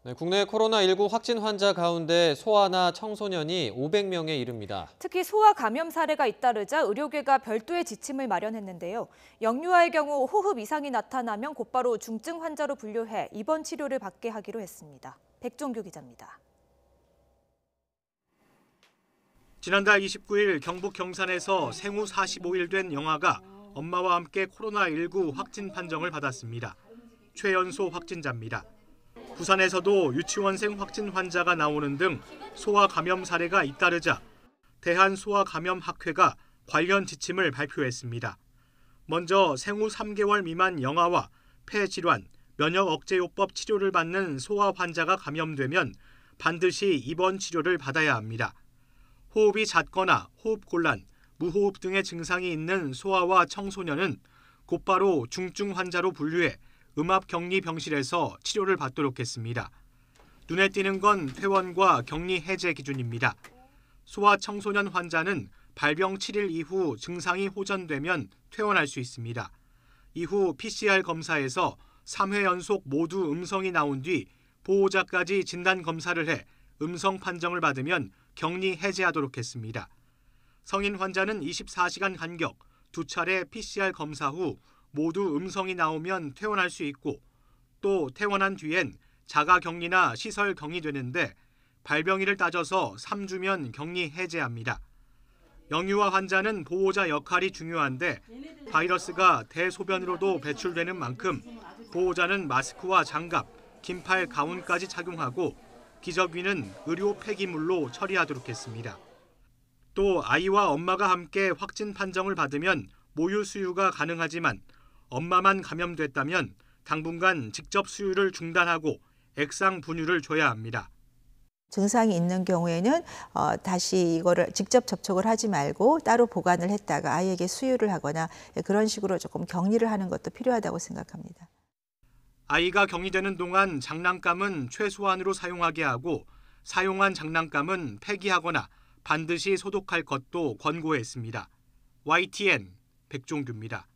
네, 국내 코로나19 확진 환자 가운데 소아나 청소년이 500명에 이릅니다. 특히 소아 감염 사례가 잇따르자 의료계가 별도의 지침을 마련했는데요. 영유아의 경우 호흡 이상이 나타나면 곧바로 중증 환자로 분류해 입원 치료를 받게 하기로 했습니다. 백종규 기자입니다. 지난달 29일 경북 경산에서 생후 45일 된 영아가 엄마와 함께 코로나19 확진 판정을 받았습니다. 최연소 확진자입니다. 부산에서도 유치원생 확진 환자가 나오는 등 소아 감염 사례가 잇따르자 대한소아감염학회가 관련 지침을 발표했습니다. 먼저 생후 3개월 미만 영아와 폐질환, 면역억제요법 치료를 받는 소아 환자가 감염되면 반드시 입원 치료를 받아야 합니다. 호흡이 잦거나 호흡곤란, 무호흡 등의 증상이 있는 소아와 청소년은 곧바로 중증 환자로 분류해 음압격리병실에서 치료를 받도록 했습니다. 눈에 띄는 건 퇴원과 격리 해제 기준입니다. 소아 청소년 환자는 발병 7일 이후 증상이 호전되면 퇴원할 수 있습니다. 이후 PCR 검사에서 3회 연속 모두 음성이 나온 뒤 보호자까지 진단 검사를 해 음성 판정을 받으면 격리 해제하도록 했습니다. 성인 환자는 24시간 간격 2차례 PCR 검사 후 모두 음성이 나오면 퇴원할 수 있고 또 퇴원한 뒤엔 자가 격리나 시설 격리되는데 발병일을 따져서 3주면 격리 해제합니다. 영유아 환자는 보호자 역할이 중요한데 바이러스가 대소변으로도 배출되는 만큼 보호자는 마스크와 장갑, 긴팔 가운까지 착용하고 기저귀는 의료 폐기물로 처리하도록 했습니다. 또 아이와 엄마가 함께 확진 판정을 받으면 모유 수유가 가능하지만 엄마만 감염됐다면 당분간 직접 수유를 중단하고 액상 분유를 줘야 합니다. 증상이 있는 경우에는 다시 이거를 직접 접촉을 하지 말고 따로 보관을 했다가 아이에게 수유를 하거나 그런 식으로 조금 격리를 하는 것도 필요하다고 생각합니다. 아이가 격리되는 동안 장난감은 최소한으로 사용하게 하고 사용한 장난감은 폐기하거나 반드시 소독할 것도 권고했습니다. YTN 백종규입니다.